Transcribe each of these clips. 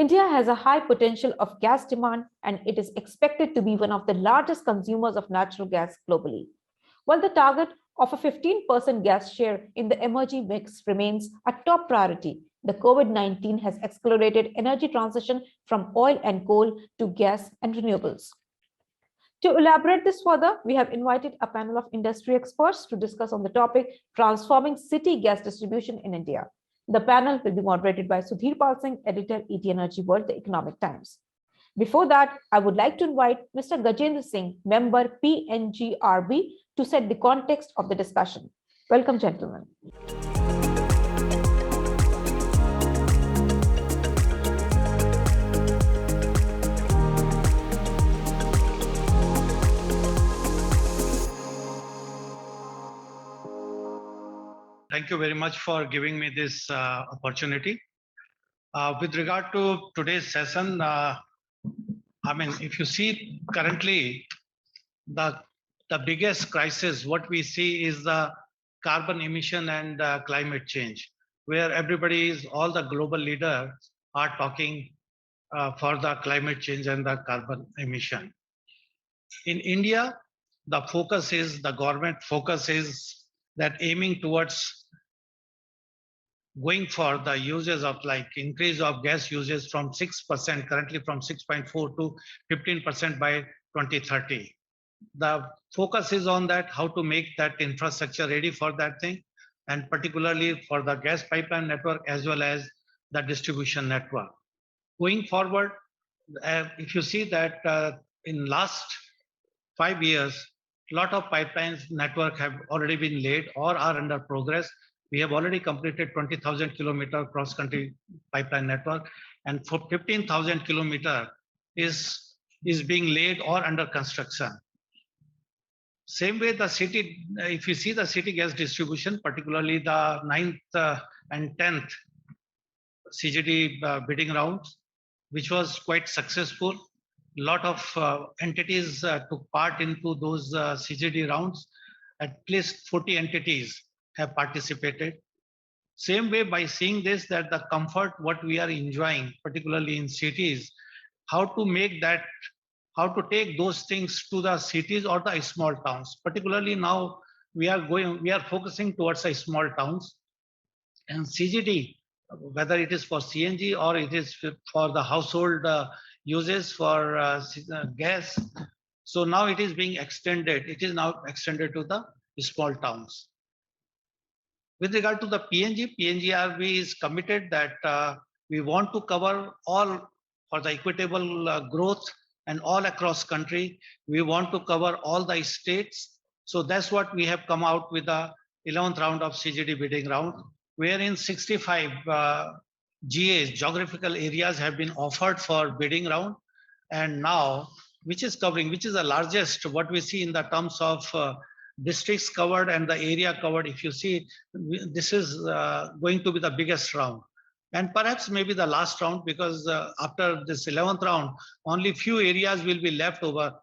India has a high potential of gas demand, and it is expected to be one of the largest consumers of natural gas globally. While the target of a 15% gas share in the energy mix remains a top priority, the COVID-19 has accelerated energy transition from oil and coal to gas and renewables. To elaborate this further, we have invited a panel of industry experts to discuss on the topic transforming city gas distribution in India. The panel will be moderated by Sudhir Pal Singh, editor, ET Energy World, The Economic Times. Before that, I would like to invite Mr. Gajendra Singh, member PNGRB, to set the context of the discussion. Welcome, gentlemen. Thank you very much for giving me this opportunity. With regard to today's session, if you see currently the biggest crisis, what we see is the carbon emission and climate change, where all the global leaders are talking for the climate change and the carbon emission. In India, the government focus is that aiming towards going for the uses of increase of gas uses from 6%, currently from 6.4 to 15% by 2030. The focus is on that, how to make that infrastructure ready for that thing, and particularly for the gas pipeline network as well as the distribution network. Going forward, if you see that in last 5 years, a lot of pipelines network have already been laid or are under progress. We have already completed 20,000 kilometer cross-country pipeline network, and for 15,000 kilometer is being laid or under construction. Same way, the city, if you see the city gas distribution, particularly the 9th and 10th CGD bidding rounds, which was quite successful. A lot of entities took part into those CGD rounds. At least 40 entities have participated. Same way, by seeing this, that the comfort what we are enjoying, particularly in cities, how to take those things to the cities or the small towns. Particularly now we are focusing towards the small towns, and CGD, whether it is for CNG or it is for the household uses for gas. So now it is being extended. It is now extended to the small towns. With regard to the PNGRB is committed that we want to cover all for the equitable growth and all across country. We want to cover all the states. So that's what we have come out with the 11th round of CGD bidding round, wherein 65 GAs, geographical areas, have been offered for bidding round. And now, which is the largest, what we see in the terms of districts covered and the area covered. If you see, this is going to be the biggest round. And perhaps maybe the last round, because after this 11th round, only few areas will be left over,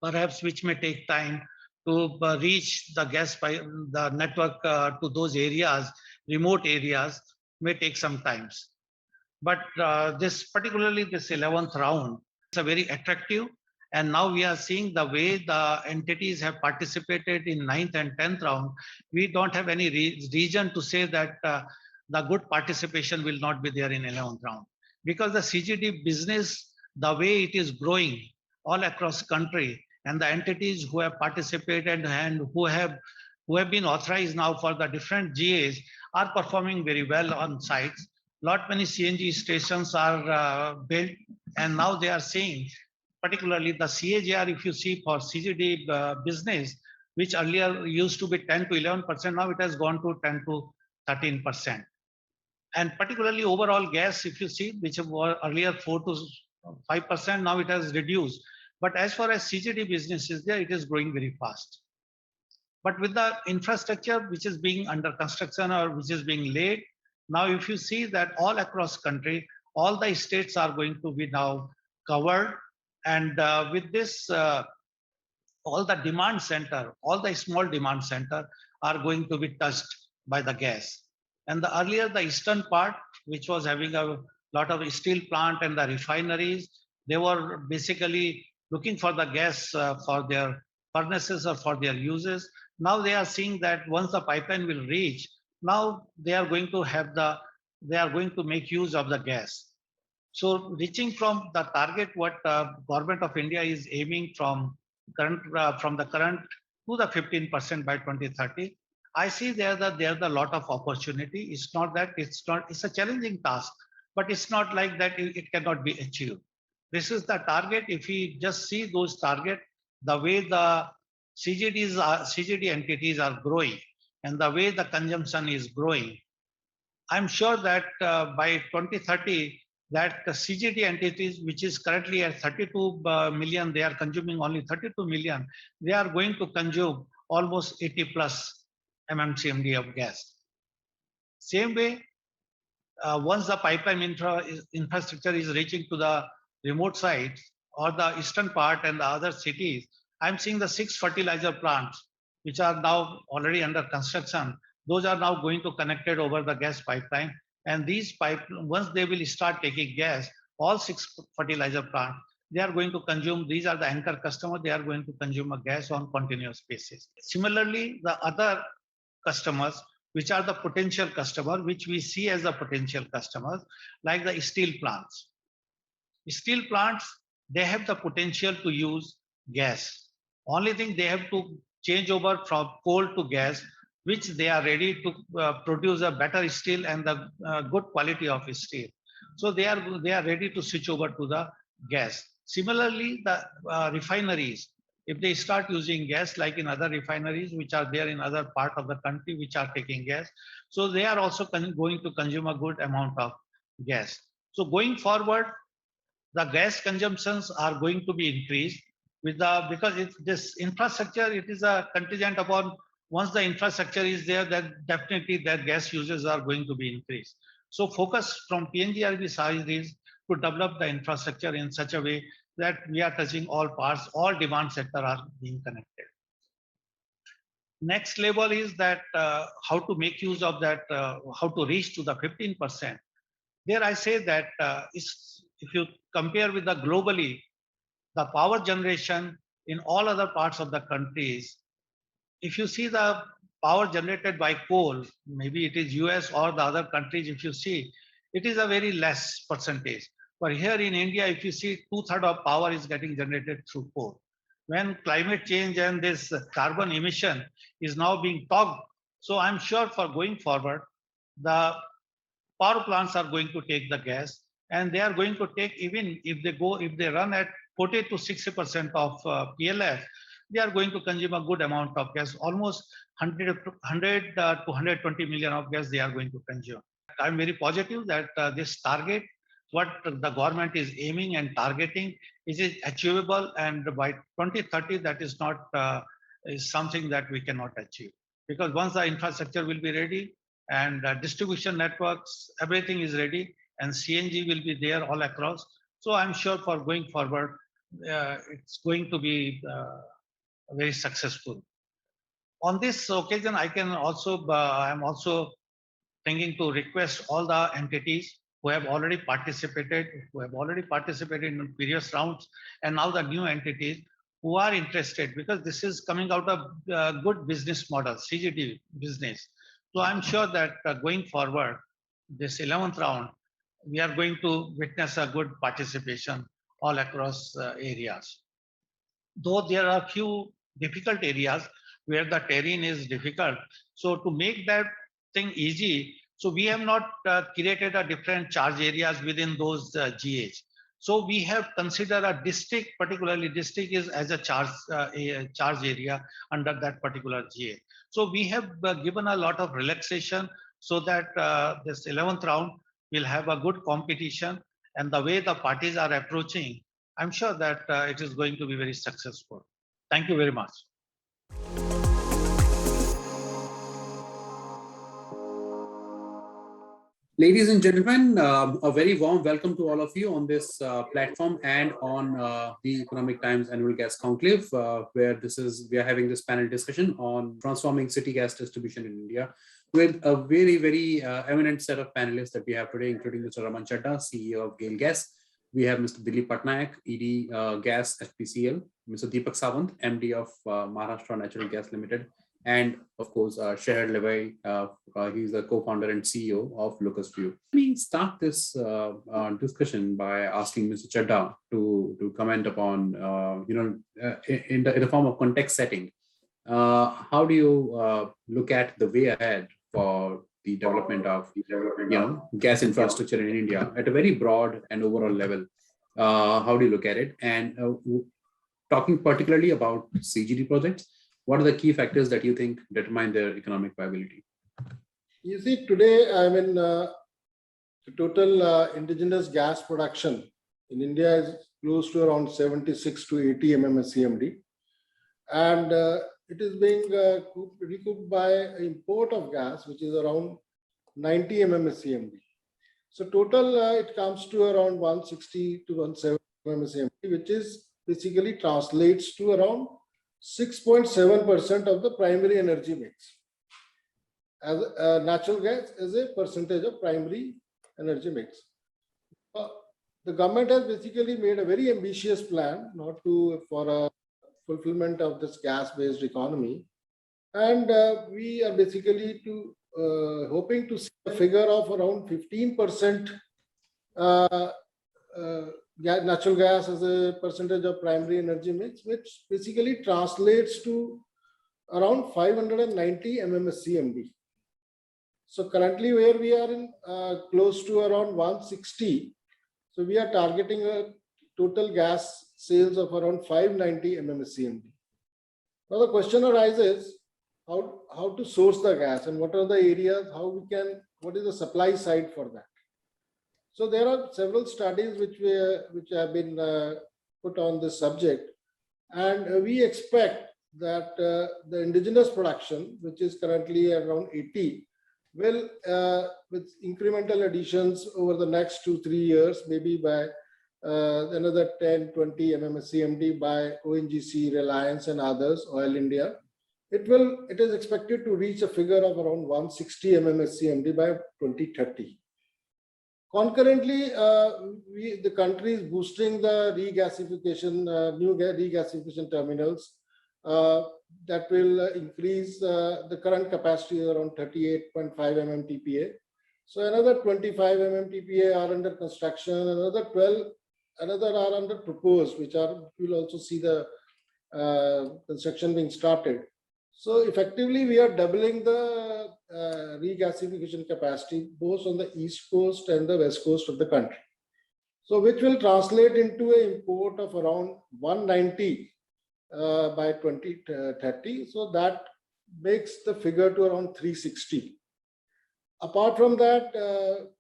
perhaps, which may take time to reach the the network to those areas, remote areas, may take some times. But particularly this 11th round is a very attractive. And now we are seeing the way the entities have participated in 9th and 10th round. We don't have any reason to say that the good participation will not be there in 11th round. Because the CGD business, the way it is growing all across country, and the entities who have participated and who have been authorized now for the different GAs are performing very well on sites. Lot many CNG stations are built, and now they are seeing, particularly the CAGR, if you see for CGD business, which earlier used to be 10 to 11%, now it has gone to 10 to 13%. And particularly overall gas, if you see, which was earlier 4 to 5%, now it has reduced. But as far as CGD business is there, it is growing very fast. But with the infrastructure which is being under construction or which is being laid, now if you see that all across country, all the states are going to be now covered. And with this, all the demand center, all the small demand center are going to be touched by the gas. And the earlier, the eastern part, which was having a lot of steel plant and the refineries, they were basically looking for the gas for their furnaces or for their uses. Now they are seeing that once the pipeline will reach, now they are going to they are going to make use of the gas. So reaching from the target, what government of India is aiming from the current to the 15% by 2030, I see there's a lot of opportunity. It's a challenging task, but it's not like that it cannot be achieved. This is the target. If we just see those targets, the way the CGD entities are growing and the way the consumption is growing, I'm sure that by 2030, that the CGD entities, which is currently at 32 million, they are consuming only 32 million. They are going to consume almost 80 plus MMCMD of gas. Same way, once the pipeline infrastructure is reaching to the remote sites or the eastern part and the other cities, I'm seeing the 6 fertilizer plants, which are now already under construction. Those are now going to connected over the gas pipeline. And these once they will start taking gas, all 6 fertilizer plants, they are going to consume, these are the anchor customers, they are going to consume a gas on continuous basis. Similarly, the other customers, which are the potential customer, which we see as the potential customers, like the steel plants. Steel plants, they have the potential to use gas. Only thing they have to change over from coal to gas, which they are ready to produce a better steel and the good quality of steel. So they are ready to switch over to the gas. Similarly, the refineries, if they start using gas, like in other refineries which are there in other part of the country which are taking gas, so they are also going to consume a good amount of gas. So going forward, the gas consumptions are going to be increased with because this infrastructure, it is a contingent upon once the infrastructure is there, that definitely their gas uses are going to be increased. So focus from PNGRB side is to develop the infrastructure in such a way that we are touching all parts, all demand sector are being connected. Next level is that how to make use of that, how to reach to the 15%. There I say that if you compare with the globally, the power generation in all other parts of the countries, if you see the power generated by coal, maybe it is US or the other countries, if you see, it is a very less percentage. But here in India, if you see 2/3 of power is getting generated through coal. When climate change and this carbon emission is now being talked, so I'm sure for going forward, the power plants are going to take the gas, and they are going to take, even if they run at 40 to 60% of PLF, they are going to consume a good amount of gas, almost 100 to 120 million of gas they are going to consume. I'm very positive that this target, what the government is aiming and targeting, is achievable, and by 2030, that is not is something that we cannot achieve. Because once the infrastructure will be ready, and distribution networks, everything is ready, and CNG will be there all across. So I'm sure for going forward, it's going to be very successful. On this occasion, I'm also thinking to request all the entities who have already participated in previous rounds, and now the new entities who are interested, because this is coming out of good business model, CGD business. So I'm sure that going forward, this 11th round, we are going to witness a good participation all across areas. Though there are few difficult areas where the terrain is difficult. So to make that thing easy, so we have not created a different charge areas within those GH. So we have considered a district, particularly district is as a charge area under that particular GA. So we have given a lot of relaxation so that this 11th round will have a good competition, and the way the parties are approaching, I'm sure that it is going to be very successful. Thank you very much. Ladies and gentlemen, a very warm welcome to all of you on this platform and on the Economic Times Annual Gas Conclave, where we are having this panel discussion on transforming city gas distribution in India with a very, very eminent set of panelists that we have today, including Mr. Raman Chadha, CEO of GAIL Gas. We have Mr. Dilip Patnaik, ED Gas FPCL, Mr. Deepak Sawant, MD of Maharashtra Natural Gas Limited, and of course, Sheher Levai, he's the co-founder and CEO of Locust View. Let me start this discussion by asking Mr. Chadha to comment upon, in the form of context setting. How do you look at the way ahead for the development of gas infrastructure in India at a very broad and overall level? How do you look at it? And talking particularly about CGD projects, what are the key factors that you think determine their economic viability? You see, today, the total indigenous gas production in India is close to around 76 to 80 MMSCMD. And it is being recouped by import of gas, which is around 90 MMSCMD. So total, it comes to around 160 to 170 MMSCMD, which is basically translates to around 6.7% of the primary energy mix. As natural gas as a percentage of primary energy mix. The government has basically made a very ambitious plan for a fulfillment of this gas-based economy, and we are basically hoping to see a figure of around 15% natural gas as a percentage of primary energy mix, which basically translates to around 590 MMSCMD. So currently where we are in close to around 160, so we are targeting a total gas sales of around 590 MMSCMD. Now the question arises, how to source the gas and what are the areas, what is the supply side for that? So there are several studies which have been put on this subject, and we expect that the indigenous production, which is currently around 80, will with incremental additions over the next 2-3 years, maybe by another 10-20 MMSCMD by ONGC, Reliance and others, Oil India, it is expected to reach a figure of around 160 MMSCMD by 2030. Concurrently, the country is boosting the regasification, new regasification terminals that will increase the current capacity around 38.5 MMTPA. So another 25 MMTPA are under construction, another are under proposed, which will also see the construction being started. So effectively, we are doubling the regasification capacity both on the east coast and the west coast of the country. So which will translate into an import of around 190 by 2030. So that makes the figure to around 360. Apart from that,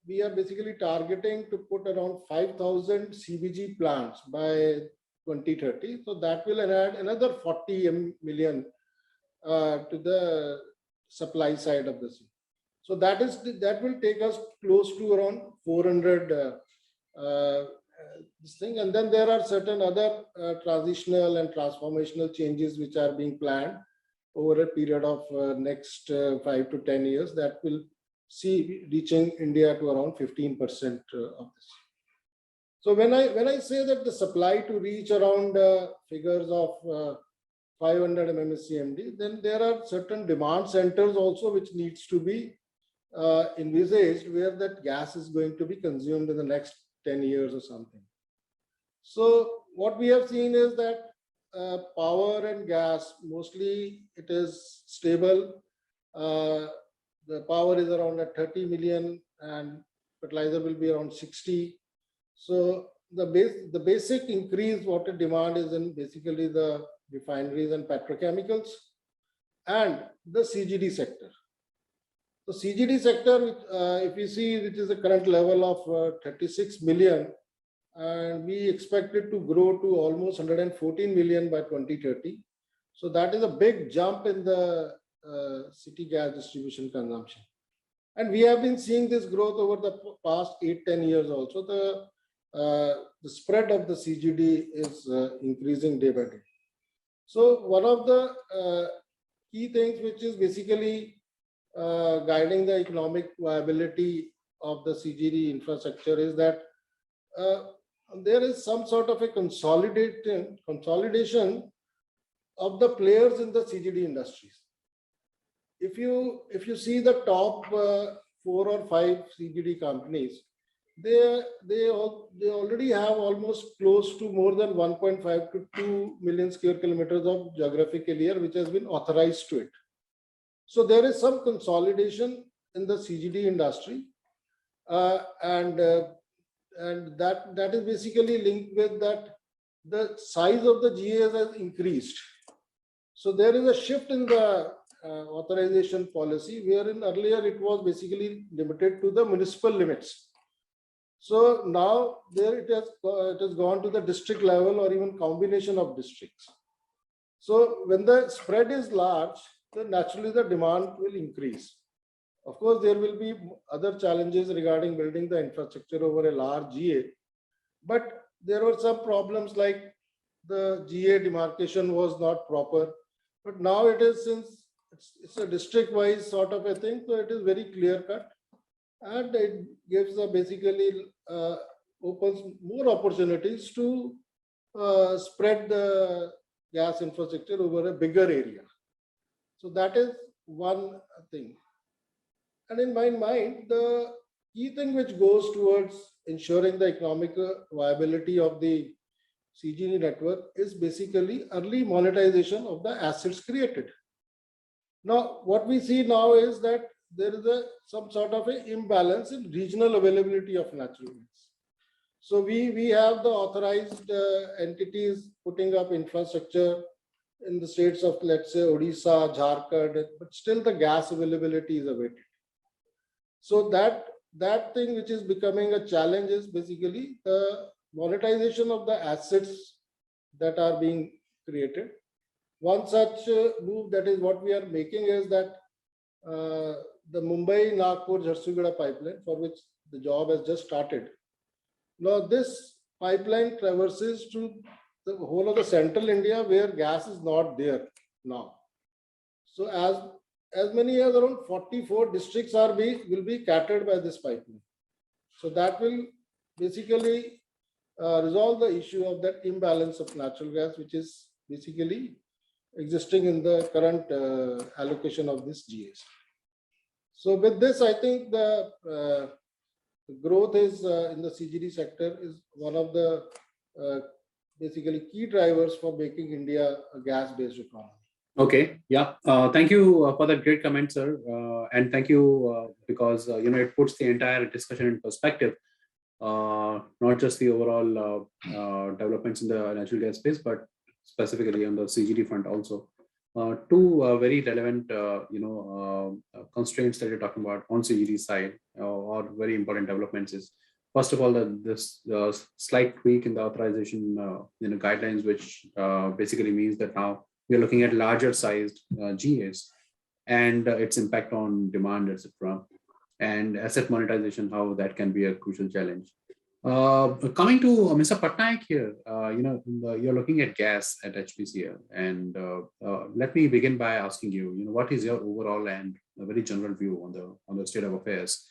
we are basically targeting to put around 5,000 CBG plants by 2030. So that will add another 40 million to the supply side of this. So that will take us close to around 400 this thing. And then there are certain other transitional and transformational changes which are being planned over a period of next 5 to 10 years that will see reaching India to around 15% of this. So when I say that the supply to reach around figures of 500 MMSCMD, then there are certain demand centers also which needs to be envisaged where that gas is going to be consumed in the next 10 years or something. So what we have seen is that power and gas, mostly it is stable. The power is around at 30 million and fertilizer will be around 60. So the basic increase water demand is in basically the refineries and petrochemicals and the CGD sector. The CGD sector, if you see, which is the current level of 36 million, and we expect it to grow to almost 114 million by 2030. So that is a big jump in the city gas distribution consumption. And we have been seeing this growth over the past 8-10 years also. The spread of the CGD is increasing day by day. So one of the key things which is basically guiding the economic viability of the CGD infrastructure is that there is some sort of a consolidation of the players in the CGD industries. If you see the top 4 or 5 CGD companies, they already have almost close to more than 1.5 to 2 million square kilometers of geographical area which has been authorized to it. So there is some consolidation in the CGD industry, and that is basically linked with that the size of the GAs has increased. So there is a shift in the authorization policy, wherein earlier it was basically limited to the municipal limits. So now there it has gone to the district level or even combination of districts. So when the spread is large, then naturally the demand will increase. Of course, there will be other challenges regarding building the infrastructure over a large GA, but there were some problems like the GA demarcation was not proper. But now it is, since it's a district-wise sort of a thing, so it is very clear-cut, and it gives basically opens more opportunities to spread the gas infrastructure over a bigger area. So that is one thing. And in my mind, the key thing which goes towards ensuring the economic viability of the CGD network is basically early monetization of the assets created. Now, what we see now is that there is some sort of an imbalance in regional availability of natural gas. So we have the authorized entities putting up infrastructure in the states of, let's say, Odisha, Jharkhand, but still the gas availability is awaited. So that thing which is becoming a challenge is basically the monetization of the assets that are being created. One such move, that is what we are making, is that the Mumbai-Nagpur-Jharsuguda pipeline, for which the job has just started. Now this pipeline traverses through the whole of the central India where gas is not there now. So as many as around 44 districts will be catered by this pipeline. So that will basically resolve the issue of that imbalance of natural gas, which is basically existing in the current allocation of this GAs. So with this, I think the growth is in the CGD sector is one of the basically key drivers for making India a gas-based economy. Okay, yeah. Thank you for that great comment, sir. And thank you because it puts the entire discussion in perspective. Not just the overall developments in the natural gas space, but specifically on the CGD front also. Two very relevant, constraints that you're talking about on CGD side, or very important developments is, first of all, this slight tweak in the authorization guidelines, which basically means that now we are looking at larger sized GAs and its impact on demand, etc., and asset monetization, how that can be a crucial challenge. Coming to Mr. Patnaik here, you're looking at gas at HPCL, and let me begin by asking you, what is your overall and a very general view on the state of affairs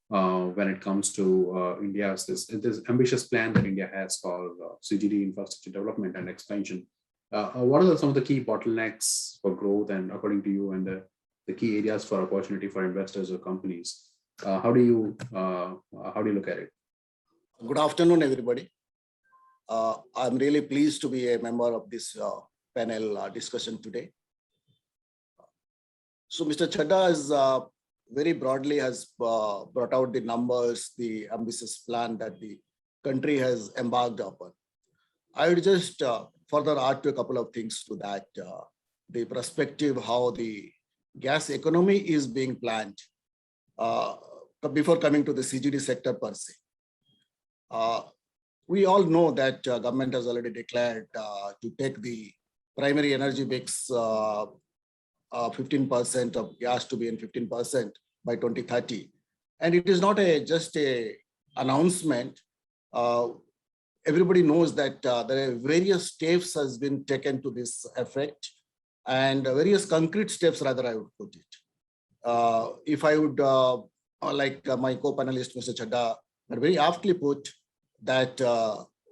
when it comes to India's this ambitious plan that India has for CGD infrastructure development and expansion. What are some of the key bottlenecks for growth, and according to you, and the key areas for opportunity for investors or companies? How do you look at it? Good afternoon, everybody. I'm really pleased to be a member of this panel discussion today. So Mr. Chadha has very broadly has brought out the numbers, the ambitious plan that the country has embarked upon. I would just further add to a couple of things to that. The perspective how the gas economy is being planned before coming to the CGD sector per se. We all know that government has already declared to take the primary energy mix 15% of gas to be in 15% by 2030. And it is not just a announcement. Everybody knows that there are various steps has been taken to this effect, and various concrete steps, rather, I would put it. if I would, like my co-panelist, Mr. Chadda, had very aptly put that,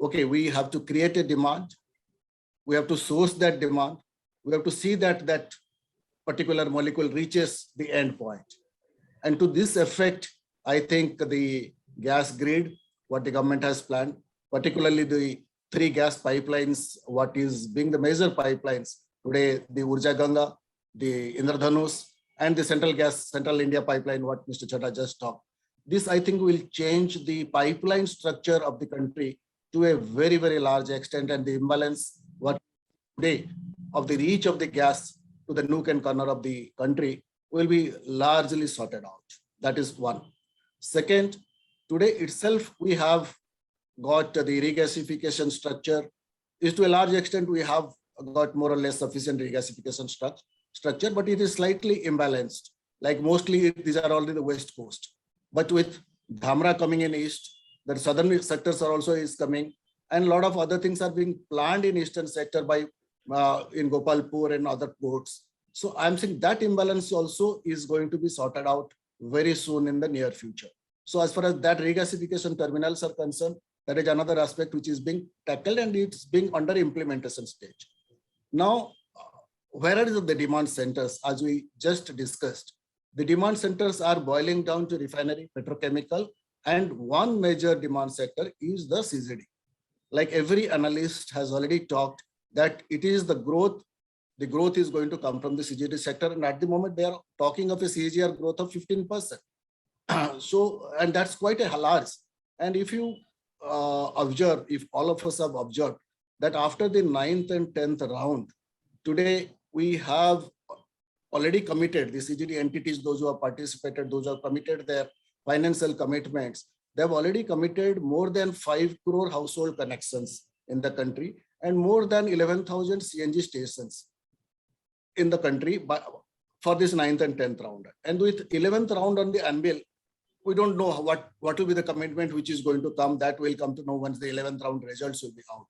okay, we have to create a demand. We have to source that demand. We have to see that that particular molecule reaches the end point. And to this effect, I think the gas grid, what the government has planned, particularly the 3 gas pipelines, what is being the major pipelines today, the Urja Ganga, the Indradhanus, and the Central India pipeline, what Mr. Chadda just talked. This, I think, will change the pipeline structure of the country to a very, very large extent, and the imbalance what today of the reach of the gas to the nook and corner of the country will be largely sorted out. That is one. Second, today itself, we have got the regasification structure. Is to a large extent, we have got more or less sufficient regasification structure, but it is slightly imbalanced. Like mostly these are already the West Coast. But with Dhamra coming in east, the southern sectors are also is coming, and a lot of other things are being planned in eastern sector by in Gopalpur and other ports. So I'm saying that imbalance also is going to be sorted out very soon in the near future. So as far as that regasification terminals are concerned, that is another aspect which is being tackled, and it's being under implementation stage. Now, where are the demand centers? As we just discussed, the demand centers are boiling down to refinery, petrochemical, and one major demand sector is the CGD. Like every analyst has already talked that it is the growth is going to come from the CGD sector, and at the moment they are talking of a CAGR growth of 15%. So, and that's quite a large. And if you observe, if all of us have observed that after the 9th and 10th round, today we have already committed the CGD entities, those who have participated, those who have committed their financial commitments, they have already committed more than 5 crore household connections in the country and more than 11,000 CNG stations in the country for this 9th and 10th round. And with 11th round on the anvil, we don't know what will be the commitment which is going to come. That will come to know once the 11th round results will be out.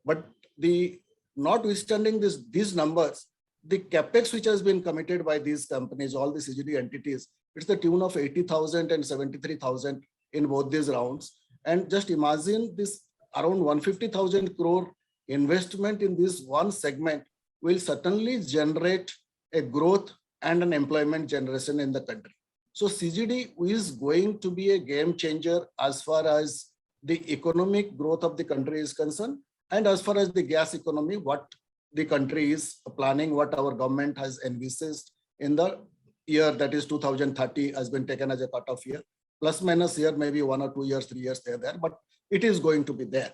But the notwithstanding these numbers, the capex which has been committed by these companies, all the CGD entities, it's the tune of 80,000 and 73,000 in both these rounds. And just imagine this around 150,000 crore investment in this one segment will certainly generate a growth and an employment generation in the country. So CGD is going to be a game changer as far as the economic growth of the country is concerned, and as far as the gas economy, what the country is planning, what our government has envisaged in the year that is 2030 has been taken as a cutoff year. Plus minus here, maybe 1 or 2 years, 3 years there, but it is going to be there.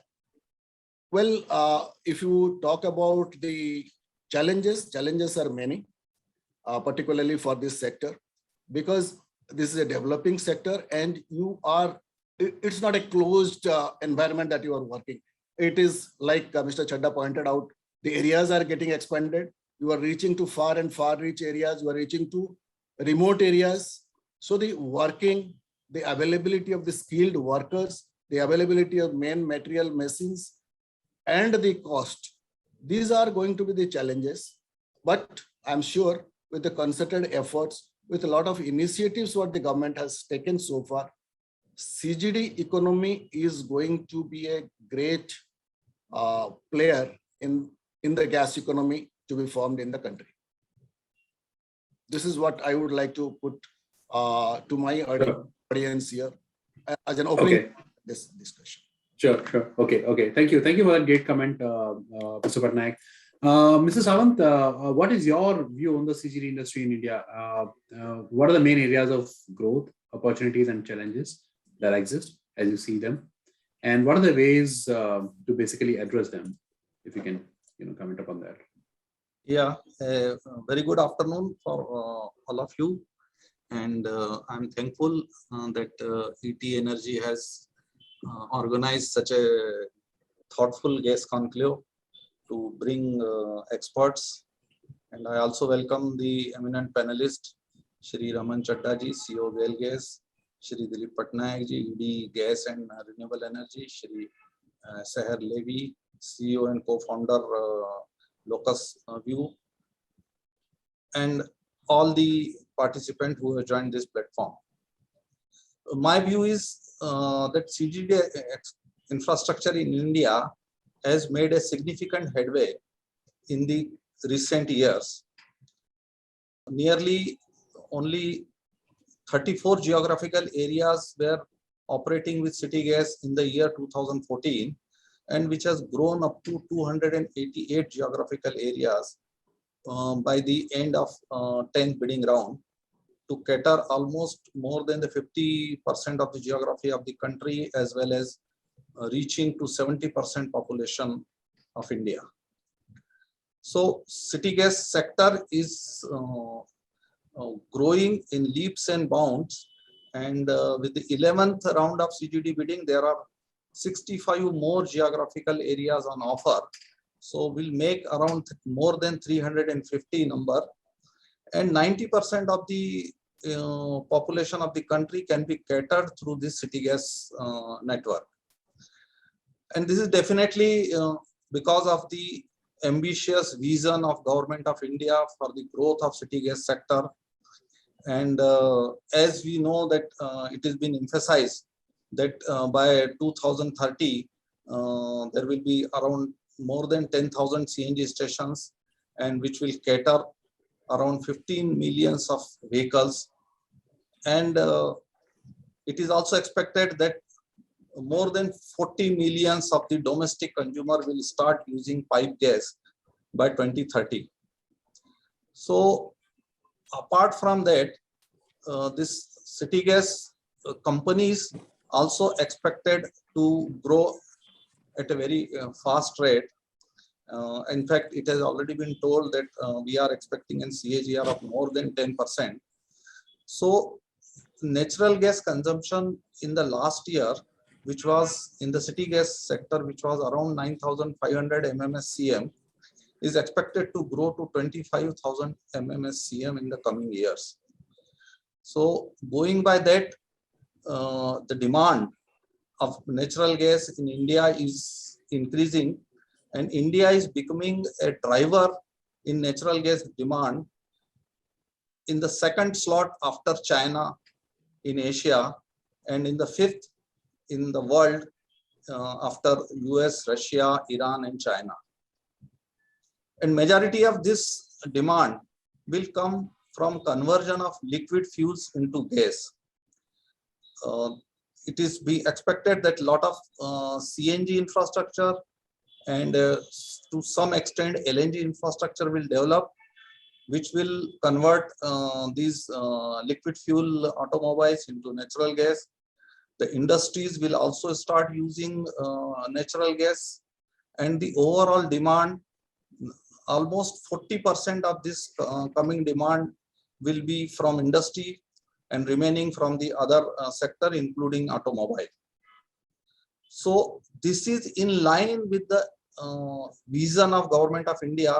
Well, if you talk about the challenges are many, particularly for this sector, because this is a developing sector and it's not a closed environment that you are working. It is like Mr. Chadda pointed out, the areas are getting expanded. You are reaching to far and far reach areas. You are reaching to remote areas. So the working, the availability of the skilled workers, the availability of main material machines, and the cost. These are going to be the challenges. But I'm sure with the concerted efforts, with a lot of initiatives what the government has taken so far, CGD economy is going to be a great player in the gas economy to be formed in the country. This is what I would like to put to my audience here as an opening this discussion. Sure. Okay. Thank you for that great comment, Mr. Patnaik. Mr. Sawant, what is your view on the CGD industry in India? What are the main areas of growth, opportunities, and challenges that exist as you see them? And what are the ways to basically address them? If you can, comment upon that. Yeah, very good afternoon for all of you. And I'm thankful that ET Energy has organized such a thoughtful gas conclave to bring experts. And I also welcome the eminent panelist, Shri Raman Chadda ji, CEO GAIL Gas, Shri Dilip Patnaik ji, ED Gas and Renewable Energy, Shri Seher Levy, CEO and co-founder Locus View, and all the participant who have joined this platform. My view is that CGD infrastructure in India has made a significant headway in the recent years. Nearly only 34 geographical areas were operating with city gas in the year 2014, and which has grown up to 288 geographical areas by the end of 10th bidding round, to cater almost more than the 50% of the geography of the country, as well as reaching to 70% population of India. So city gas sector is growing in leaps and bounds, and with the 11th round of CGD bidding, there are 65 more geographical areas on offer. So we'll make around more than 350 number, and 90% of the population of the country can be catered through this city gas network. And this is definitely because of the ambitious vision of Government of India for the growth of city gas sector. And as we know that it has been emphasized that by 2030, there will be around more than 10,000 CNG stations, and which will cater around 15 millions of vehicles. And it is also expected that more than 40 millions of the domestic consumer will start using pipe gas by 2030. So apart from that, this city gas companies also expected to grow at a very fast rate. In fact, it has already been told that we are expecting a CAGR of more than 10%. So natural gas consumption in the last year, which was in the city gas sector, which was around 9,500 MMSCM, is expected to grow to 25,000 MMSCM in the coming years. So going by that, the demand of natural gas in India is increasing, and India is becoming a driver in natural gas demand in the second slot after China in Asia, and in the fifth in the world after US, Russia, Iran, and China. And majority of this demand will come from conversion of liquid fuels into gas. It is be expected that a lot of CNG infrastructure and to some extent LNG infrastructure will develop, which will convert these liquid fuel automobiles into natural gas. The industries will also start using natural gas, and the overall demand, almost 40% of this coming demand will be from industry, and remaining from the other sector, including automobile. So this is in line with the vision of Government of India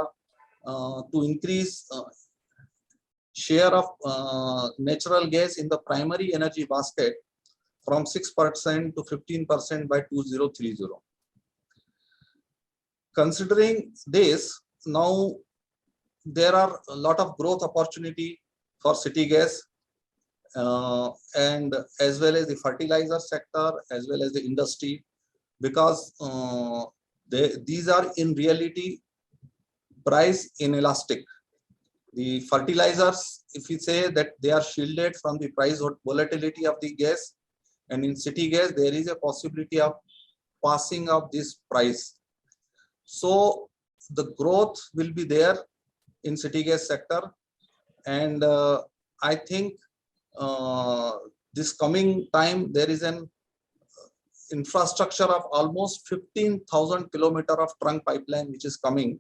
to increase share of natural gas in the primary energy basket from 6% to 15% by 2030. Considering this, now there are a lot of growth opportunity for city gas, and as well as the fertilizer sector, as well as the industry, because these are in reality price inelastic. The fertilizers, if we say that they are shielded from the price volatility of the gas, and in city gas there is a possibility of passing of this price. So the growth will be there in city gas sector, and I think this coming time there is an infrastructure of almost 15,000 kilometers of trunk pipeline which is coming,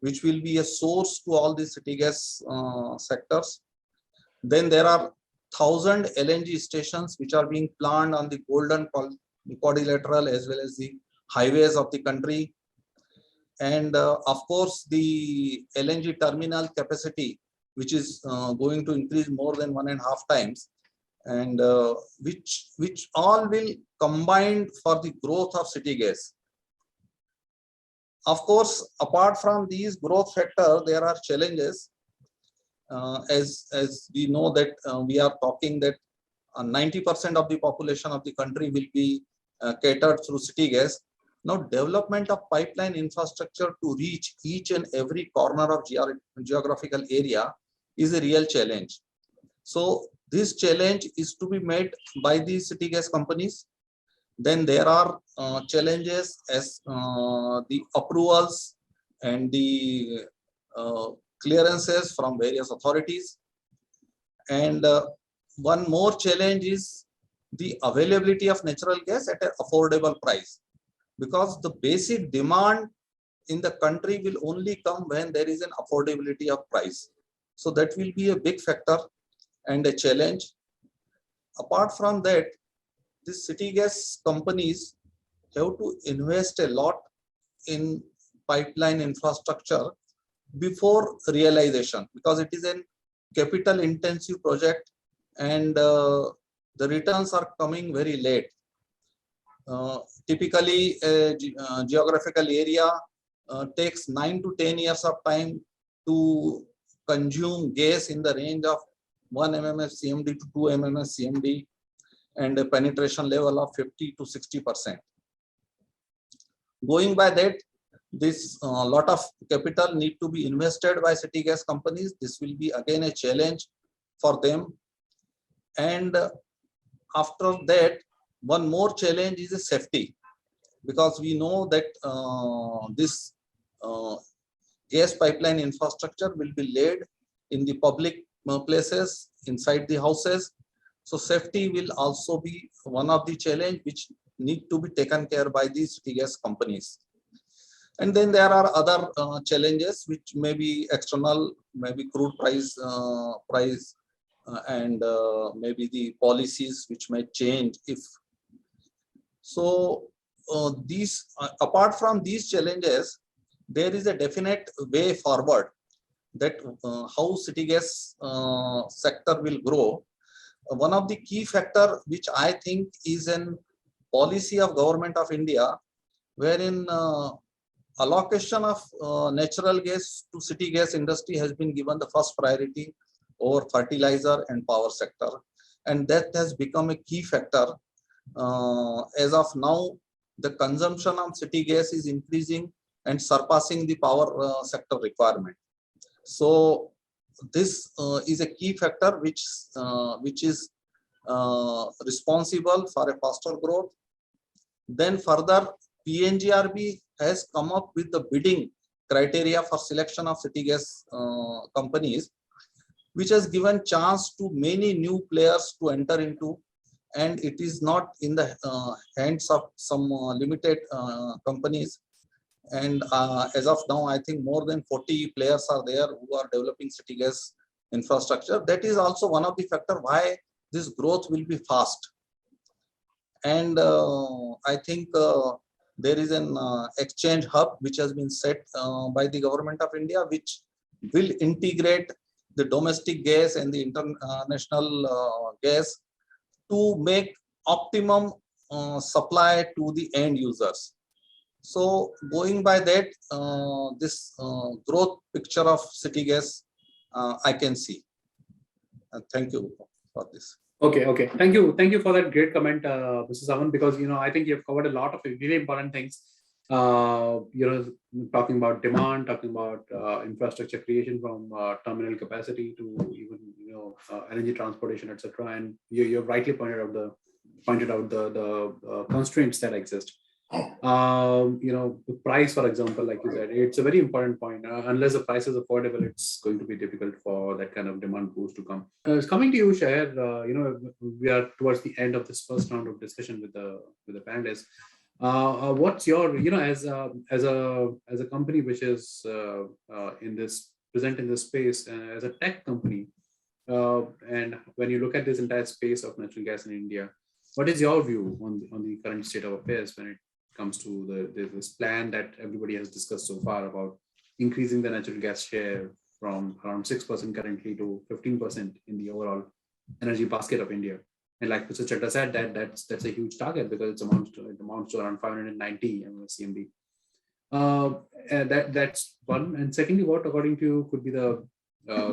which will be a source to all the city gas sectors. Then there are 1,000 LNG stations which are being planned on the Golden Quadrilateral as well as the highways of the country. And of course, the LNG terminal capacity, which is going to increase more than 1.5 times, and which all will combine for the growth of city gas. Of course, apart from these growth factors, there are challenges. as we know that we are talking that 90% of the population of the country will be catered through city gas. Now, development of pipeline infrastructure to reach each and every corner of geographical area is a real challenge. So this challenge is to be made by the city gas companies. Then there are challenges as the approvals and the clearances from various authorities. And one more challenge is the availability of natural gas at an affordable price, because the basic demand in the country will only come when there is an affordability of price. So that will be a big factor and a challenge. Apart from that, the city gas companies have to invest a lot in pipeline infrastructure before realization, because it is a capital intensive project and the returns are coming very late. Typically, a geographical area takes 9 to 10 years of time to consume gas in the range of 1 MMSCMD to 2 MMSCMD and a penetration level of 50 to 60%. Going by that, this lot of capital need to be invested by city gas companies. This will be again a challenge for them. And after that, one more challenge is the safety, because we know that this gas pipeline infrastructure will be laid in the public places, inside the houses. So safety will also be one of the challenge which need to be taken care by these city gas companies. And then there are other challenges which may be external, maybe crude price, and maybe the policies which may change if. So these, apart from these challenges, there is a definite way forward that how city gas sector will grow. One of the key factor which I think is an policy of Government of India, wherein allocation of natural gas to city gas industry has been given the first priority over fertilizer and power sector, and that has become a key factor. As of now, the consumption of city gas is increasing and surpassing the power sector requirement. So this is a key factor which is responsible for a faster growth. Then further, PNGRB has come up with the bidding criteria for selection of city gas companies, which has given chance to many new players to enter into, and it is not in the hands of some limited companies. And as of now, I think more than 40 players are there who are developing city gas infrastructure. That is also one of the factors why this growth will be fast. And I think there is an exchange hub which has been set by the Government of India, which will integrate the domestic gas and the international gas to make optimum supply to the end users. So going by that, this growth picture of city gas, I can see. Thank you for this. Okay. Thank you for that great comment, Mr. Sawant, because I think you've covered a lot of really important things. Talking about demand, talking about infrastructure creation from terminal capacity to even energy transportation, etc. And you rightly pointed out the constraints that exist. The price, for example, like you said, it's a very important point. Unless the price is affordable, it's going to be difficult for that kind of demand boost to come. Coming to you, Shahir, we are towards the end of this first round of discussion with the panelists. What's your, as a company which is present in this space, as a tech company, and when you look at this entire space of natural gas in India, what is your view on the current state of affairs when it comes to this plan that everybody has discussed so far about increasing the natural gas share from around 6% currently to 15% in the overall energy basket of India? And like Mr. Chadha said, that's a huge target because it amounts to around 590 MMSCMD. That's one. And secondly, what according to you could be the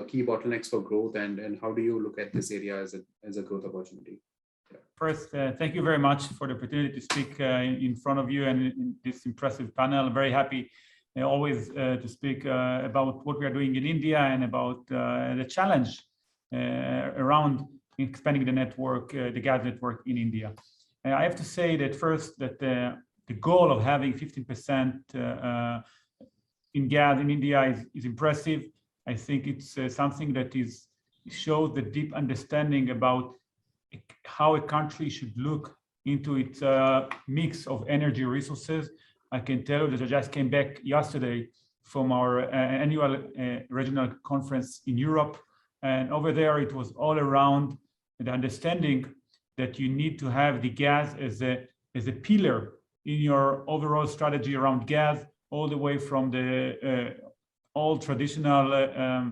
key bottlenecks for growth, and how do you look at this area as a growth opportunity? First, thank you very much for the opportunity to speak in front of you and in this impressive panel. I'm very happy always to speak about what we are doing in India and about the challenge around expanding the network, the gas network in India. I have to say that first, that the goal of having 15% in gas in India is impressive. I think it's something that shows the deep understanding about how a country should look into its mix of energy resources. I can tell you that I just came back yesterday from our annual regional conference in Europe. And over there, it was all around the understanding that you need to have the gas as a pillar in your overall strategy around gas, all the way from the all traditional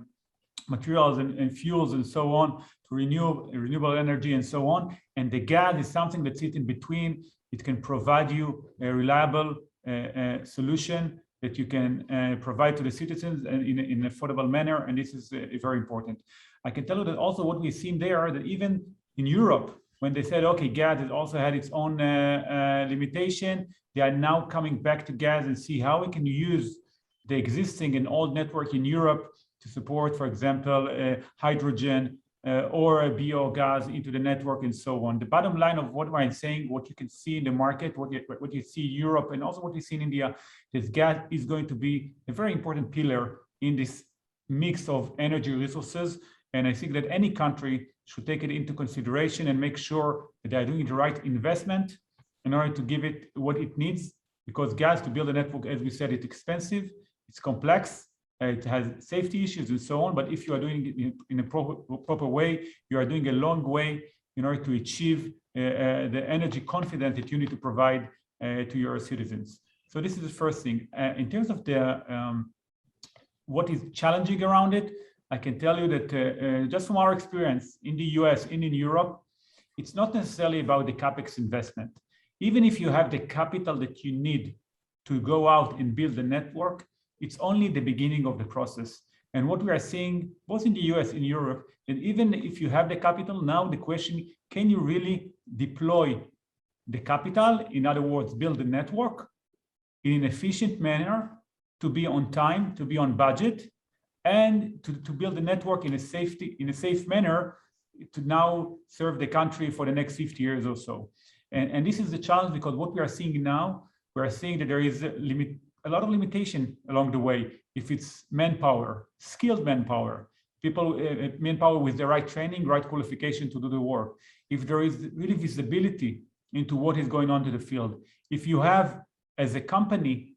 materials and fuels and so on, to renewable energy and so on. And the gas is something that sits in between. It can provide you a reliable solution that you can provide to the citizens in an affordable manner. And this is very important. I can tell you that also what we've seen there, that even in Europe, when they said, okay, gas has also had its own limitation, they are now coming back to gas and see how we can use the existing and old network in Europe to support, for example, hydrogen or biogas into the network and so on. The bottom line of what I'm saying, what you can see in the market, what you see in Europe, and also what you see in India, is gas is going to be a very important pillar in this mix of energy resources. And I think that any country should take it into consideration and make sure that they are doing the right investment in order to give it what it needs, because gas, to build a network, as we said, it's expensive, it's complex, it has safety issues and so on. But if you are doing it in a proper way, you are doing a long way in order to achieve the energy confidence that you need to provide to your citizens. So this is the first thing. In terms of the what is challenging around it, I can tell you that just from our experience in the US and in Europe, it's not necessarily about the CapEx investment. Even if you have the capital that you need to go out and build the network, it's only the beginning of the process. And what we are seeing, both in the US and Europe, that even if you have the capital, now the question, can you really deploy the capital? In other words, build the network in an efficient manner, to be on time, to be on budget, and to build the network in a safe manner to now serve the country for the next 50 years or so. And this is the challenge, because what we are seeing now, we are seeing that there is a lot of limitation along the way. If it's manpower, skilled manpower, people, manpower with the right training, right qualification to do the work. If there is really visibility into what is going on to the field. If you have, as a company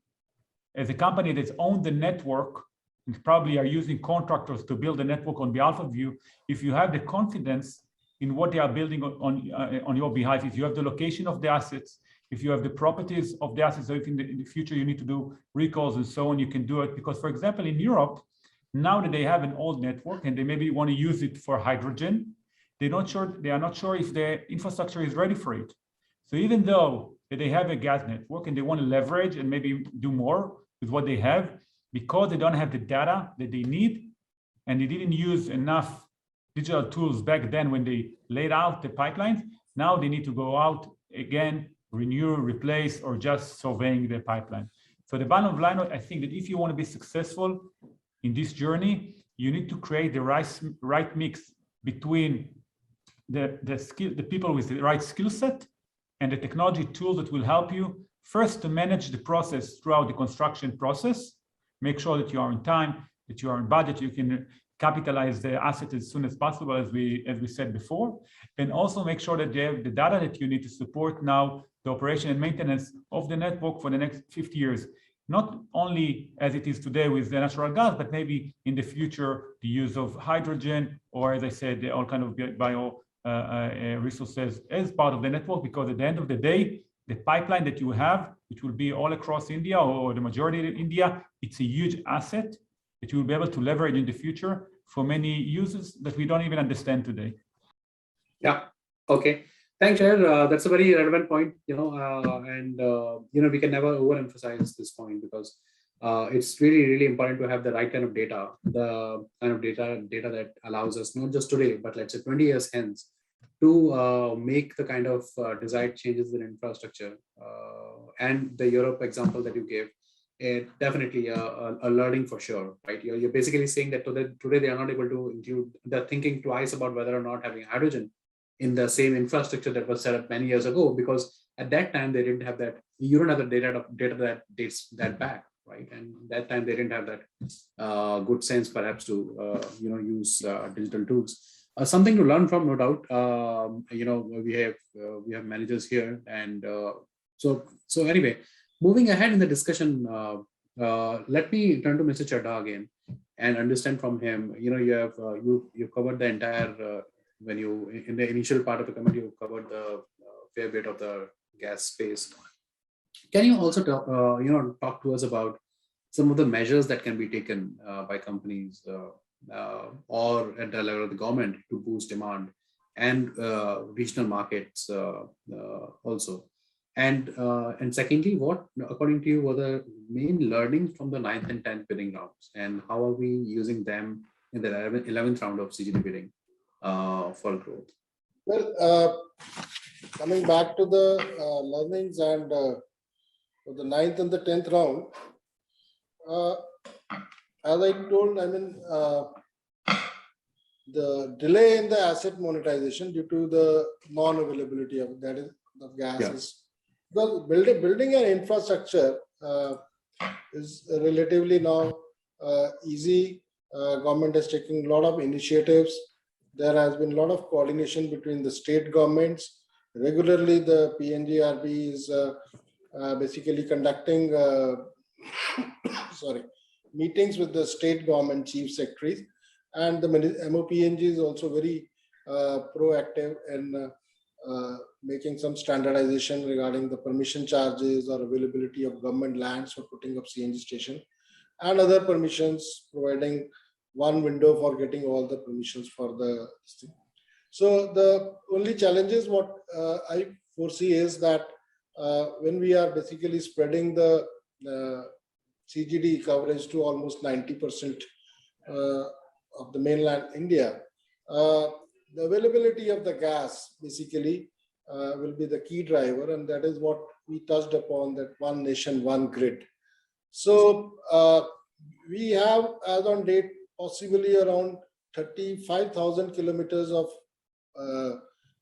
that's owned the network, and probably are using contractors to build a network on behalf of you, if you have the confidence in what they are building on your behalf, if you have the location of the assets, if you have the properties of the assets, so if in the future you need to do recalls and so on, you can do it. Because, for example, in Europe, now that they have an old network and they maybe want to use it for hydrogen, they are not sure if the infrastructure is ready for it. So even though that they have a gas network and they want to leverage and maybe do more with what they have, because they don't have the data that they need, and they didn't use enough digital tools back then when they laid out the pipelines, now they need to go out again, renew, replace, or just surveying the pipeline. So the bottom line, I think that if you want to be successful in this journey, you need to create the right mix between the people with the right skill set and the technology tools that will help you first to manage the process throughout the construction process. Make sure that you are in time, that you are in budget, you can capitalize the asset as soon as possible, as we said before, and also make sure that they have the data that you need to support now the operation and maintenance of the network for the next 50 years. Not only as it is today with the natural gas, but maybe in the future, the use of hydrogen, or as I said, all kind of bio resources as part of the network, because at the end of the day, the pipeline that you have, which will be all across India or the majority of India, it's a huge asset that you will be able to leverage in the future for many uses that we don't even understand today. Yeah, okay. Thanks, Shahir. That's a very relevant point, and we can never overemphasize this point, because it's really important to have the right kind of data, the kind of data that allows us not just today, but let's say 20 years hence, to make the kind of desired changes in infrastructure. And the Europe example that you gave, it definitely a learning for sure, right? You're basically saying that today they are not able to include, they're thinking twice about whether or not having hydrogen in the same infrastructure that was set up many years ago, because at that time they didn't have that, you don't have the data that dates that back, right? And that time they didn't have that good sense perhaps to use digital tools. Something to learn from, no doubt. We have managers here, and so anyway, moving ahead in the discussion, let me turn to Mr. Chadha again and understand from him. You covered the entire when you in the initial part of the comment, you covered the fair bit of the gas space. Can you also talk to us about some of the measures that can be taken by companies or at the level of the government to boost demand and regional markets also? And secondly, what, according to you, were the main learnings from the 9th and 10th bidding rounds, and how are we using them in the 11th round of CGD bidding for growth? Well, coming back to the learnings and for the 9th and the 10th round, as I told, the delay in the asset monetization due to the non-availability of gas is, well, building an infrastructure is relatively now easy. Government is taking a lot of initiatives. There has been a lot of coordination between the state governments. Regularly, the PNGRB is basically conducting meetings with the state government chief secretaries, and the MOPNG is also very proactive in making some standardization regarding the permission charges or availability of government lands for putting up CNG station and other permissions, providing one window for getting all the permissions for the thing. So the only challenges what I foresee is that when we are basically spreading the CGD coverage to almost 90% of the mainland India, the availability of the gas basically will be the key driver, and that is what we touched upon, that one nation, one grid. So we have, as on date, possibly around 35,000 kilometers of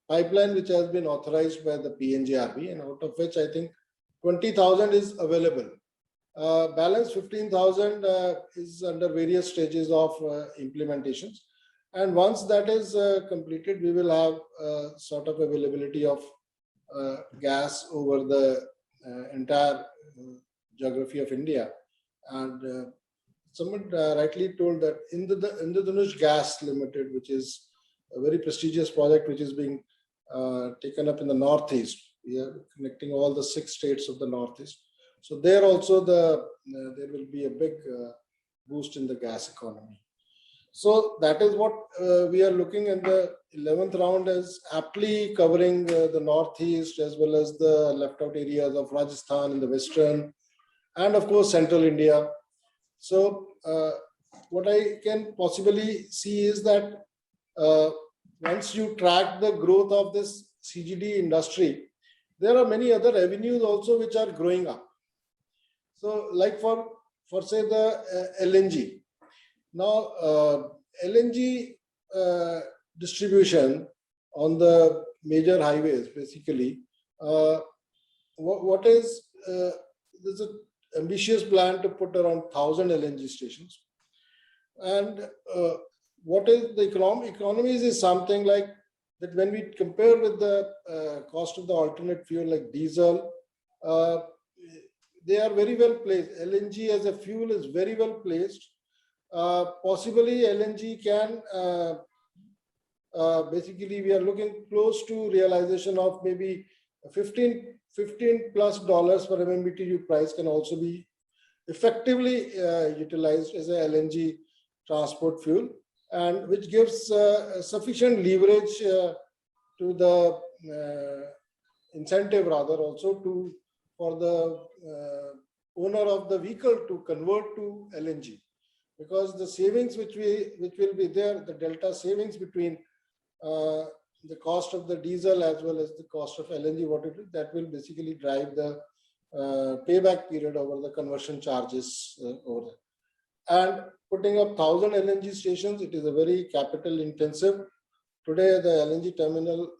pipeline which has been authorized by the PNGRB, and out of which I think 20,000 is available. Balance 15,000 is under various stages of implementations. And once that is completed, we will have sort of availability of gas over the entire geography of India. And someone rightly told that Indradhanush Gas Limited, which is a very prestigious project which is being taken up in the Northeast. We are connecting all the 6 states of the Northeast. So there also there will be a big boost in the gas economy. So that is what we are looking at. The 11th round is aptly covering the Northeast as well as the left out areas of Rajasthan in the Western and of course Central India. So what I can possibly see is that once you track the growth of this CGD industry, there are many other avenues also which are growing up. So like for say the LNG. Now LNG distribution on the major highways basically, there's an ambitious plan to put around 1,000 LNG stations. And what is the economies is something like that when we compare with the cost of the alternate fuel like diesel, they are very well placed. LNG as a fuel is very well placed. Possibly LNG can, basically we are looking close to realization of maybe $15+ per MMBTU price can also be effectively utilized as a LNG transport fuel, and which gives sufficient leverage to the incentive rather also for the owner of the vehicle to convert to LNG, because the savings which will be there, the delta savings between the cost of the diesel as well as the cost of LNG, what it is, that will basically drive the payback period over the conversion charges over there. And putting up 1,000 LNG stations, it is a very capital intensive. Today, the LNG terminal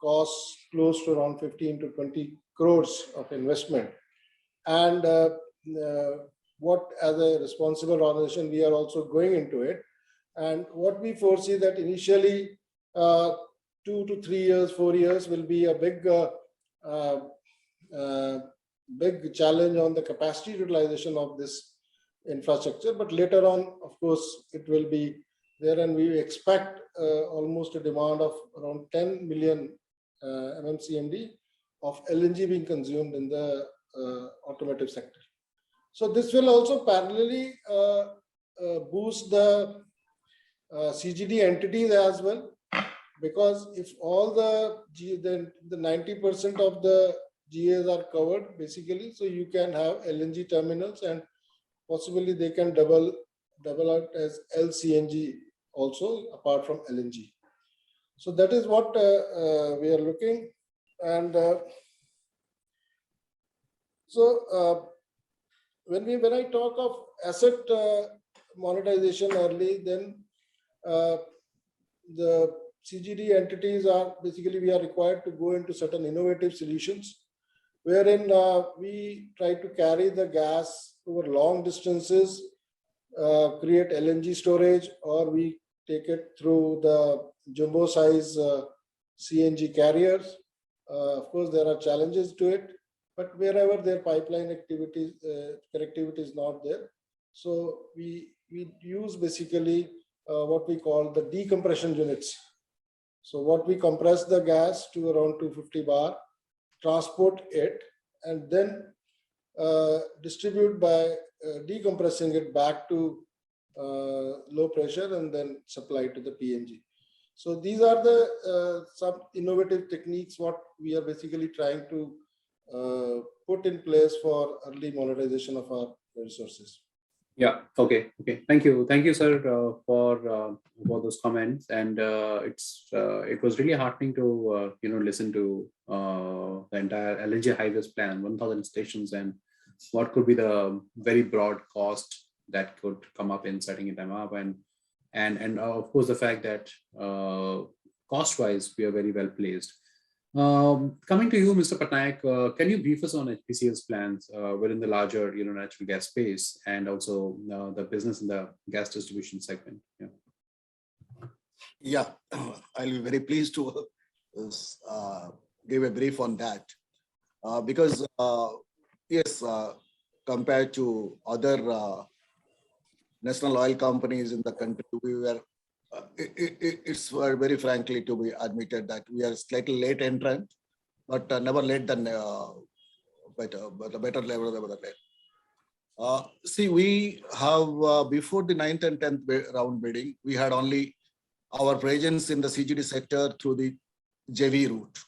costs close to around 15 to 20 crores of investment. And what, as a responsible organization, we are also going into it. And what we foresee that initially 2 to 3 years, 4 years will be a big challenge on the capacity utilization of this infrastructure. But later on, of course, it will be there, and we expect almost a demand of around 10 million MMCMD of LNG being consumed in the automotive sector. So this will also parallelly boost the CGD entities as well, because if all the 90% of the GAs are covered basically, so you can have LNG terminals, and possibly they can double out as LCNG also apart from LNG. So that is what we are looking. And when I talk of asset monetization early, then the CGD entities are basically, we are required to go into certain innovative solutions, wherein we try to carry the gas over long distances, create LNG storage, or we take it through the jumbo size CNG carriers. Of course, there are challenges to it, but wherever their pipeline activities, connectivity is not there, so we use basically what we call the decompression units. So what we compress the gas to around 250 bar, transport it, and then distribute by decompressing it back to low pressure and then supply to the PNG. So these are the some innovative techniques what we are basically trying to put in place for early monetization of our resources. Yeah. Okay. Thank you, sir, for those comments. And it was really heartening to listen to the entire LNG highways plan, 1,000 stations, and what could be the very broad cost that could come up in setting them up, and of course the fact that cost-wise we are very well placed. Coming to you, Mr. Patnaik, can you brief us on HPCL's plans within the larger, natural gas space, and also the business in the gas distribution segment? Yeah, I'll be very pleased to give a brief on that, because yes, compared to other national oil companies in the country, we were. It's very frankly to be admitted that we are slightly late entrant, but never late than better, but a better level than late. See, we have before the 9th and 10th round bidding, we had only our presence in the CGD sector through the JV route,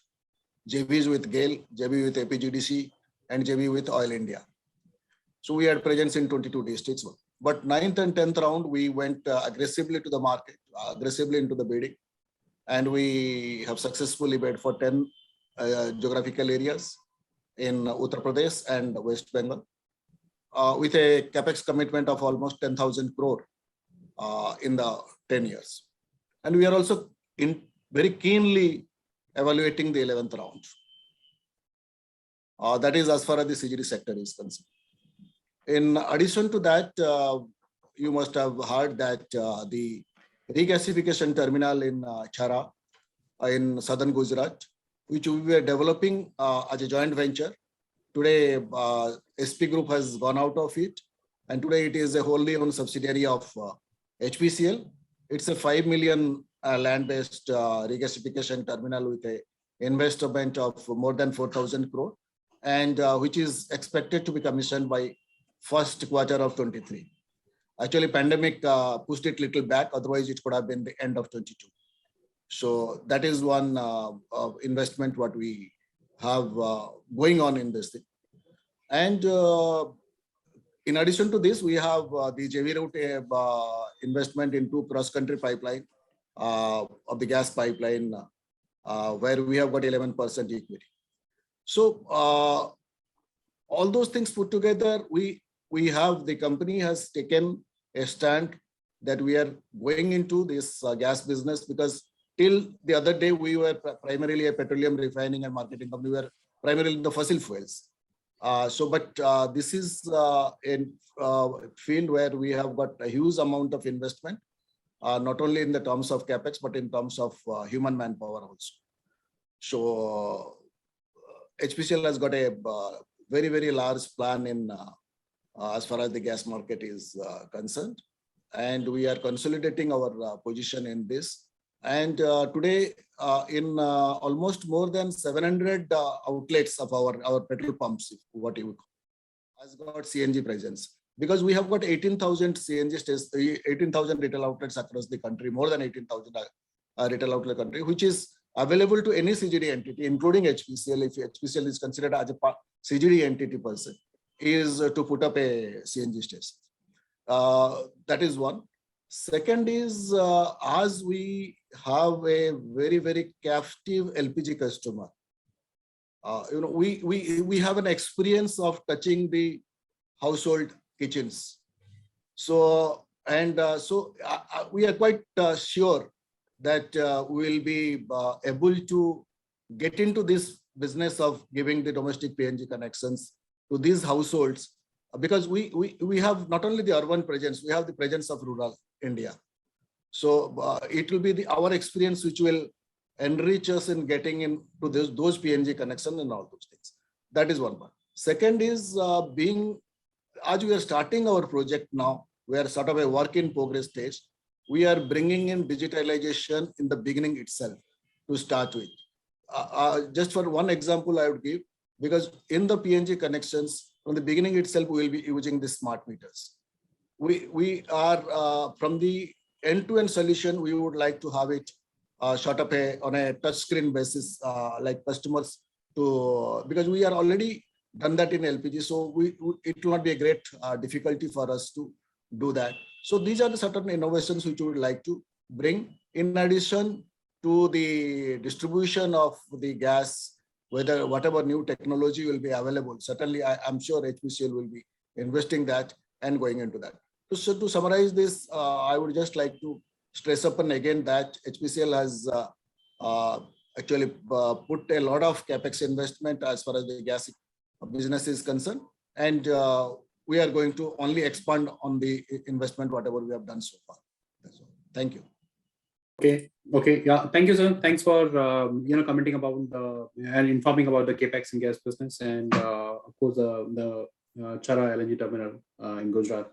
JVs with GAIL, JV with APGDC, and JV with Oil India. So we had presence in 22 districts. But 9th and 10th round, we went aggressively to the market, aggressively into the bidding, and we have successfully bid for 10 geographical areas in Uttar Pradesh and West Bengal, with a capex commitment of almost 10,000 crore in the 10 years. And we are also very keenly evaluating the 11th round. That is as far as the CGD sector is concerned. In addition to that, you must have heard that the regasification terminal in Chhara in southern Gujarat, which we were developing as a joint venture. Today, SP Group has gone out of it, and today it is a wholly owned subsidiary of HPCL. It's a 5 million land-based regasification terminal with an investment of more than 4,000 crore, and which is expected to be commissioned by first quarter of 23. Actually, pandemic pushed it little back. Otherwise, it could have been the end of 22. So that is one investment what we have going on in this thing. And in addition to this, we have the JV route investment into cross-country pipeline of the gas pipeline, where we have got 11% equity. So all those things put together, the company has taken a stand that we are going into this gas business, because till the other day we were primarily a petroleum refining and marketing company. We were primarily in the fossil fuels. But this is a field where we have got a huge amount of investment, not only in the terms of capex, but in terms of human manpower also. So HPCL has got a very, very large plan in as far as the gas market is concerned. And we are consolidating our position in this. And today, in almost more than 700 outlets of our petrol pumps, what you call, has got CNG presence. Because we have got 18,000 CNG stations, 18,000 retail outlets across the country, more than 18,000 retail outlet country, which is available to any CGD entity, including HPCL. If HPCL is considered as a CGD entity person, is to put up a CNG station. That is one. Second is, as we have a very, very captive LPG customer, we have an experience of touching the household kitchens. So we are quite sure that we will be able to get into this business of giving the domestic PNG connections to these households, because we have not only the urban presence, we have the presence of rural India. So it will be our experience which will enrich us in getting into those PNG connections and all those things. That is one part. Second is as we are starting our project now, we are sort of a work in progress stage. We are bringing in digitalization in the beginning itself to start with. Just for one example, I would give, because in the PNG connections, from the beginning itself, we will be using the smart meters. We are from the end-to-end solution, we would like to have it sort of on a touch screen basis, like customers to, because we are already done that in LPG. So it will not be a great difficulty for us to do that. So these are the certain innovations which we would like to bring in addition to the distribution of the gas, whatever new technology will be available. Certainly, I'm sure HPCL will be investing that and going into that. So to summarize this, I would just like to stress upon again that HPCL has actually put a lot of capex investment as far as the gas business is concerned, and we are going to only expand on the investment whatever we have done so far. That's all. Thank you. Okay, yeah, thank you, sir. Thanks for commenting about and informing about the capex and gas business, and of course the Chhara LNG terminal in Gujarat.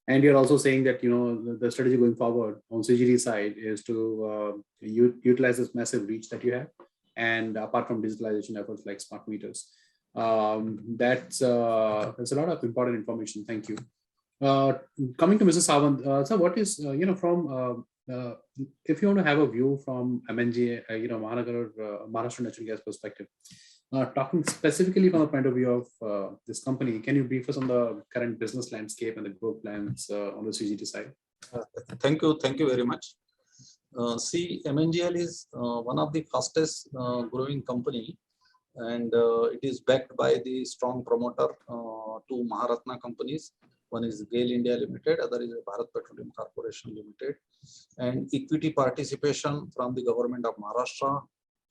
And you're also saying that the strategy going forward on CGD side is to utilize this massive reach that you have, and apart from digitalization efforts like smart meters. That's a lot of important information. Thank you. Coming to Mr. Sawant, sir, what is from if you want to have a view from MNG, Maharashtra Natural Gas perspective, talking specifically from the point of view of this company, can you brief us on the current business landscape and the growth plans on the CGD side? Thank you very much. See, MNGL is one of the fastest growing company, and it is backed by the strong promoter, two Maharatna companies. One is GAIL India Limited, other is Bharat Petroleum Corporation Limited, and equity participation from the government of Maharashtra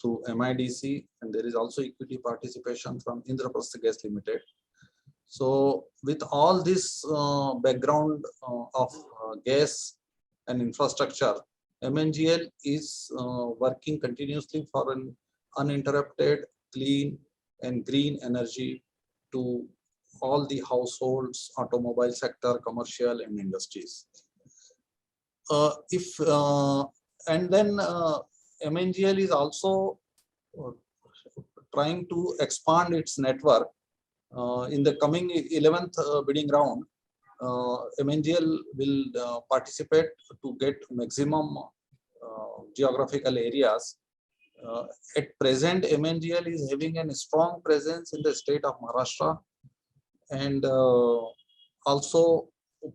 through MIDC, and there is also equity participation from Indraprastha Gas Limited. So with all this background of gas and infrastructure, MNGL is working continuously for an uninterrupted, clean and green energy to all the households, automobile sector, commercial and industries. MNGL is also trying to expand its network. In the coming 11th bidding round, MNGL will participate to get maximum geographical areas. At present, MNGL is having a strong presence in the state of Maharashtra, and also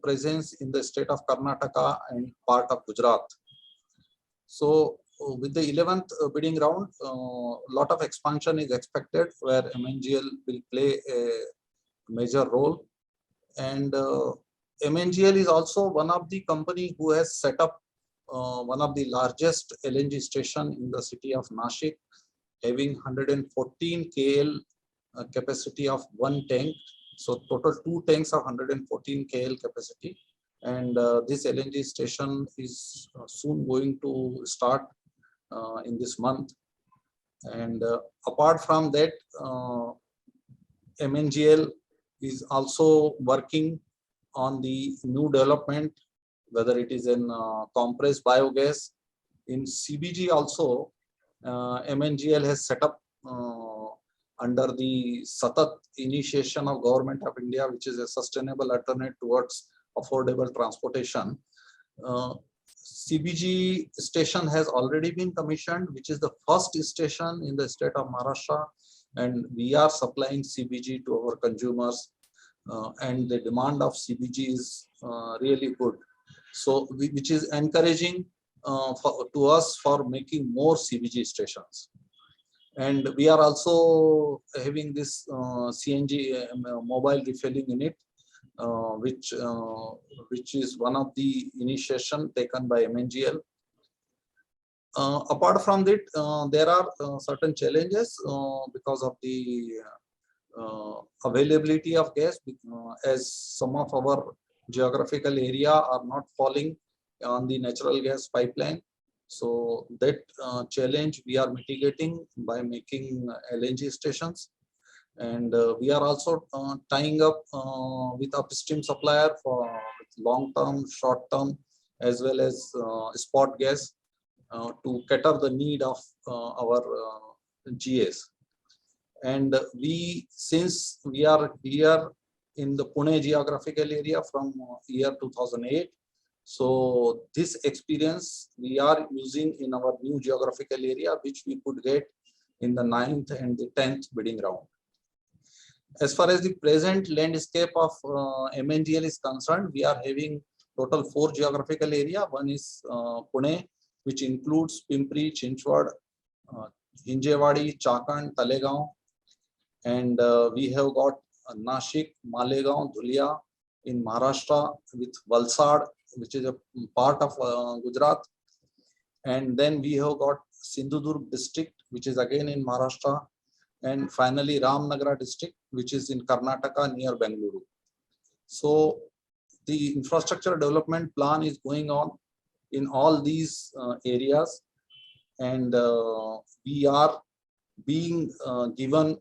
presence in the state of Karnataka and part of Gujarat. So with the 11th bidding round, lot of expansion is expected where MNGL will play a major role. And MNGL is also one of the company who has set up one of the largest LNG station in the city of Nashik, having 114 KL capacity of one tank. So total 2 tanks of 114 KL capacity. And this LNG station is soon going to start in this month. And apart from that, MNGL is also working on the new development, whether it is in compressed biogas. In CBG also, MNGL has set up under the SATAT initiation of Government of India, which is a sustainable alternate towards affordable transportation. CBG station has already been commissioned, which is the first station in the state of Maharashtra, and we are supplying CBG to our consumers, and the demand of CBG is really good. So, which is encouraging to us for making more CBG stations. And we are also having this CNG mobile refilling unit, which is one of the initiation taken by MNGL. Apart from that, there are certain challenges because of the availability of gas, as some of our geographical area are not falling on the natural gas pipeline. So that challenge we are mitigating by making LNG stations. And we are also tying up with upstream supplier for long-term, short-term, as well as spot gas to cater the need of our GAs. And since we are here in the Pune geographical area from year 2008, so this experience we are using in our new geographical area, which we could get in the 9th and the 10th bidding round. As far as the present landscape of MNGL is concerned, we are having total 4 geographical area. One is Pune, which includes Pimpri, Chinchwad, Hinjewadi, Chakan, Talegaon. And we have got Nashik, Malegaon, Dhulia in Maharashtra with Valsad, which is a part of Gujarat. And then we have got Sindhudurg district, which is again in Maharashtra. And finally Ramnagara district, which is in Karnataka near Bengaluru. So the infrastructure development plan is going on in all these areas. And we are being given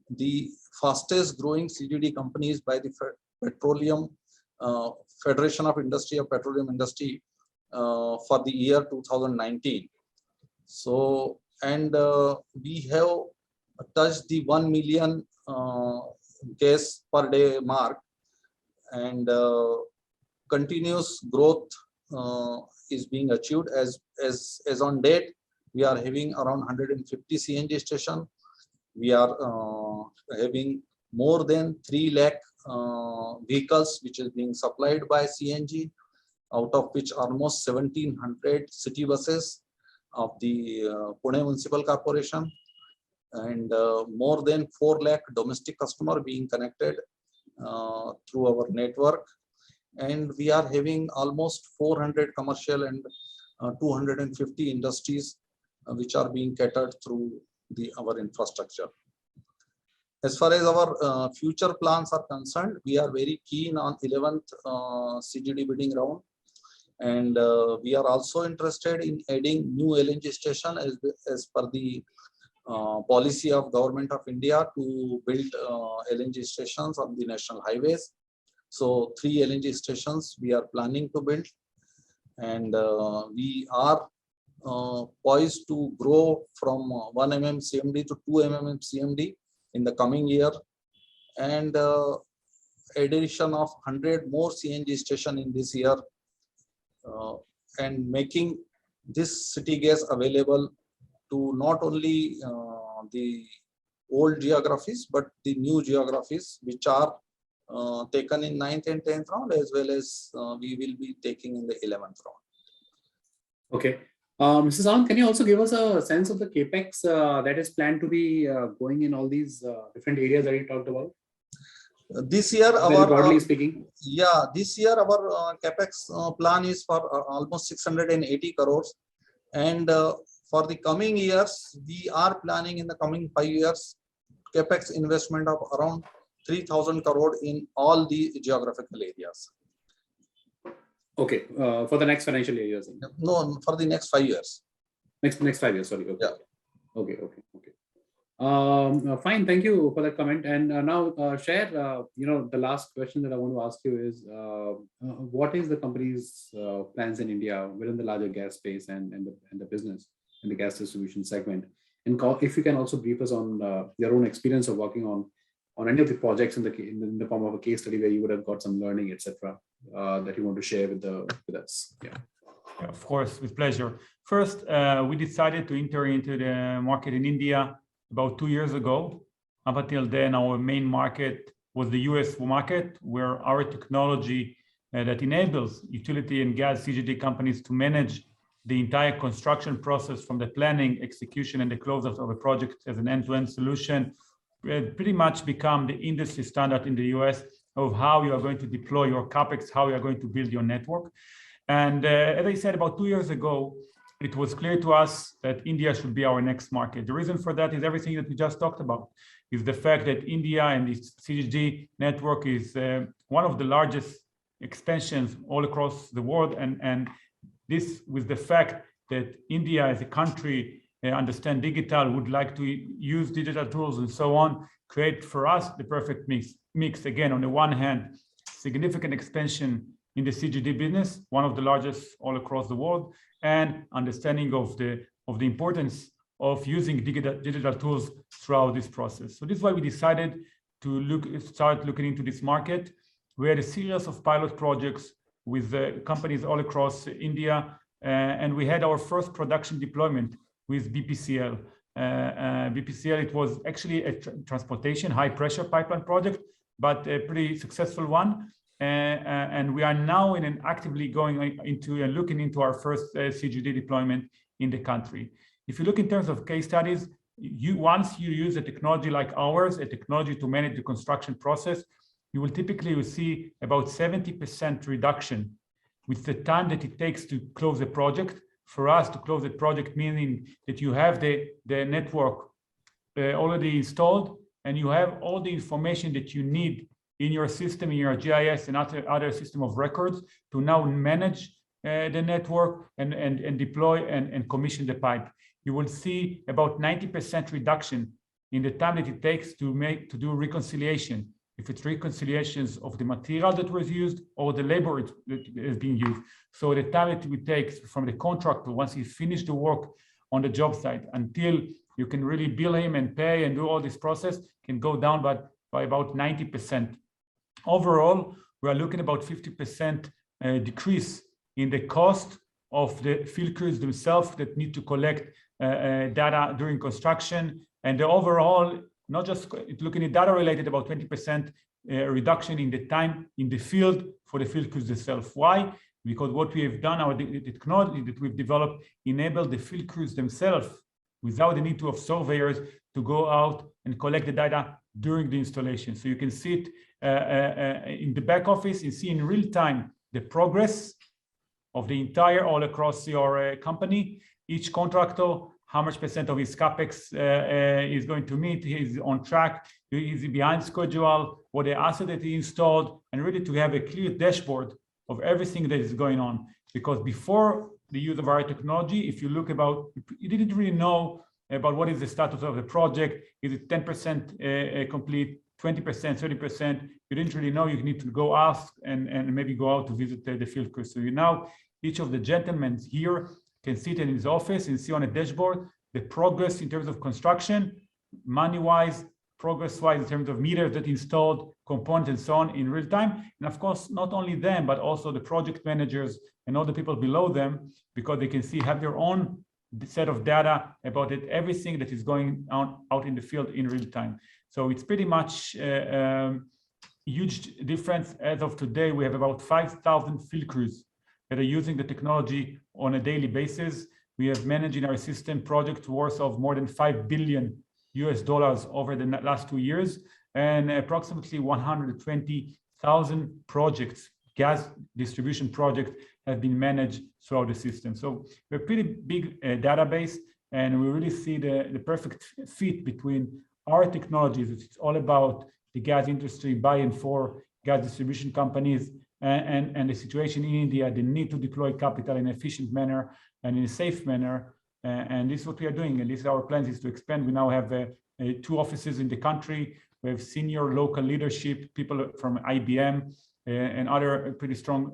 the fastest growing CGD companies by the Petroleum Federation of Industry of Petroleum Industry for the year 2019. So, and we have touched the 1 million gas per day mark, and continuous growth is being achieved. As on date, we are having around 150 CNG station. We are having more than 3 lakh vehicles which is being supplied by CNG, out of which almost 1700 city buses of the Pune Municipal Corporation, and more than 4 lakh domestic customer being connected through our network. And we are having almost 400 commercial and 250 industries which are being catered through our infrastructure. As far as our future plans are concerned, we are very keen on 11th CGD bidding round, and we are also interested in adding new LNG station as per the policy of Government of India to build LNG stations on the national highways. So 3 LNG stations we are planning to build, and we are poised to grow from 1 mm CMD to 2 mm CMD in the coming year, and addition of 100 more CNG station in this year, and making this city gas available to not only the old geographies but the new geographies which are taken in 9th and 10th round, as well as we will be taking in the 11th round. Okay. Mrs. Sawant, can you also give us a sense of the capex that is planned to be going in all these different areas that you talked about? This year, Very broadly speaking. This year our capex plan is for almost 680 crores, and for the coming years, we are planning in the coming 5 years capex investment of around 3,000 crore in all the geographical areas. Okay, for the next financial years. No, for the next 5 years. Next 5 years. Sorry. Okay. Yeah. Okay. Fine. Thank you for that comment. And now, Sher, the last question that I want to ask you is, what is the company's plans in India within the larger gas space and the business in the gas distribution segment? And if you can also brief us on your own experience of working on any of the projects in the form of a case study where you would have got some learning, etc., that you want to share with us. Yeah. Of course, with pleasure. First, we decided to enter into the market in India about 2 years ago. Up until then, our main market was the US market, where our technology that enables utility and gas CGD companies to manage the entire construction process from the planning, execution, and the closeout of a project as an end-to-end solution pretty much become the industry standard in the US of how you are going to deploy your CapEx, how you are going to build your network. And as I said, about 2 years ago, it was clear to us that India should be our next market. The reason for that is everything that we just talked about, is the fact that India and its CGD network is one of the largest expansions all across the world. And this with the fact that India as a country understand digital, would like to use digital tools and so on, create for us the perfect mix. Again, on the one hand, significant expansion in the CGD business, one of the largest all across the world, and understanding of the importance of using digital tools throughout this process. So this is why we decided to start looking into this market. We had a series of pilot projects with companies all across India, and we had our first production deployment with BPCL. BPCL, it was actually a transportation high pressure pipeline project, but a pretty successful one. And we are now actively going into and looking into our first CGD deployment in the country. If you look in terms of case studies, once you use a technology like ours, a technology to manage the construction process, you will typically see about 70% reduction with the time that it takes to close a project. For us to close a project, meaning that you have the network already installed and you have all the information that you need in your system, in your GIS and other system of records to now manage the network and deploy and commission the pipe. You will see about 90% reduction in the time that it takes to do reconciliation. If it's reconciliations of the material that was used or the labor that is being used. So the time it would take from the contractor, once he finished the work on the job site, until you can really bill him and pay and do all this process, can go down by about 90%. Overall, we are looking about 50% decrease in the cost of the field crews themselves that need to collect data during construction. And the overall, not just looking at data related, about 20% reduction in the time in the field for the field crews themselves. Why? Because what we have done, the technology that we've developed, enabled the field crews themselves, without the need of surveyors, to go out and collect the data during the installation. So you can see it in the back office, you see in real time the progress of the entire all across your company. Each contractor, how much percent of his CapEx is going to meet, he's on track, is he behind schedule, what the asset that he installed, and really to have a clear dashboard of everything that is going on. Because before the use of our technology, if you look about, you didn't really know about what is the status of the project, is it 10% complete, 20%, 30%, you didn't really know, you need to go ask and maybe go out to visit the field crew. So now each of the gentlemen here can sit in his office and see on a dashboard the progress in terms of construction, money-wise, progress-wise in terms of meters that installed, components and so on in real time. And of course, not only them, but also the project managers and all the people below them, because they can have their own set of data about it, everything that is going on out in the field in real time. So it's pretty much huge difference. As of today, we have about 5,000 field crews that are using the technology on a daily basis. We have managed in our system project worth of more than $5 billion over the last 2 years, and approximately 120,000 projects, gas distribution projects, have been managed throughout the system. So we're a pretty big database, and we really see the perfect fit between our technologies. It's all about the gas industry buying for gas distribution companies, and the situation in India, the need to deploy capital in an efficient manner and in a safe manner. And this is what we are doing. And this is our plans, is to expand. We now have 2 offices in the country. We have senior local leadership, people from IBM and other pretty strong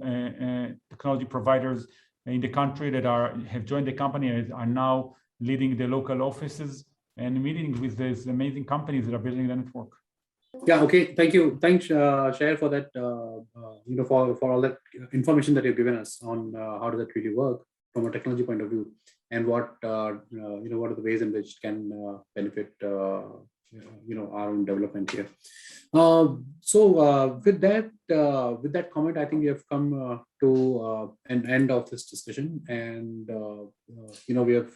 technology providers in the country that have joined the company and are now leading the local offices and meeting with these amazing companies that are building the network. Yeah, okay, thank you. Thanks, Shair, for that, for all that information that you've given us on how does that really work from a technology point of view, and what what are the ways in which it can benefit our own development here. So with that comment, I think we have come to an end of this discussion, and we have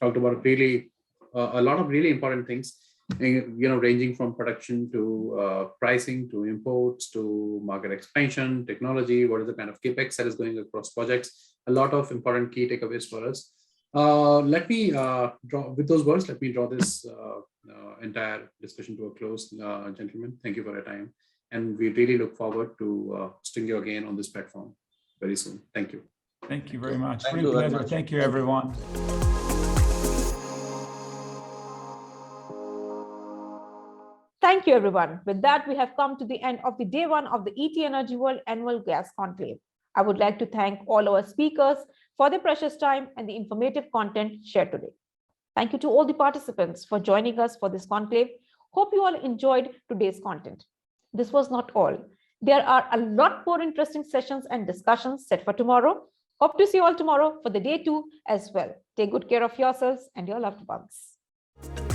talked about really a lot of really important things, ranging from production to pricing, to imports, to market expansion, technology, what is the kind of capex that is going across projects. A lot of important key takeaways for us. Let me with those words, let me draw this entire discussion to a close, gentlemen. Thank you for your time, and we really look forward to seeing you again on this platform very soon. Thank you. Thank you very much. Thank Real you very pleasure. much. Thank you, everyone. Thank you, everyone. With that, we have come to the end of the day 1 of the ET Energy World Annual Gas Conclave. I would like to thank all our speakers for their precious time and the informative content shared today. Thank you to all the participants for joining us for this conclave. Hope you all enjoyed today's content. This was not all. There are a lot more interesting sessions and discussions set for tomorrow. Hope to see you all tomorrow for the day 2 as well. Take good care of yourselves and your loved ones.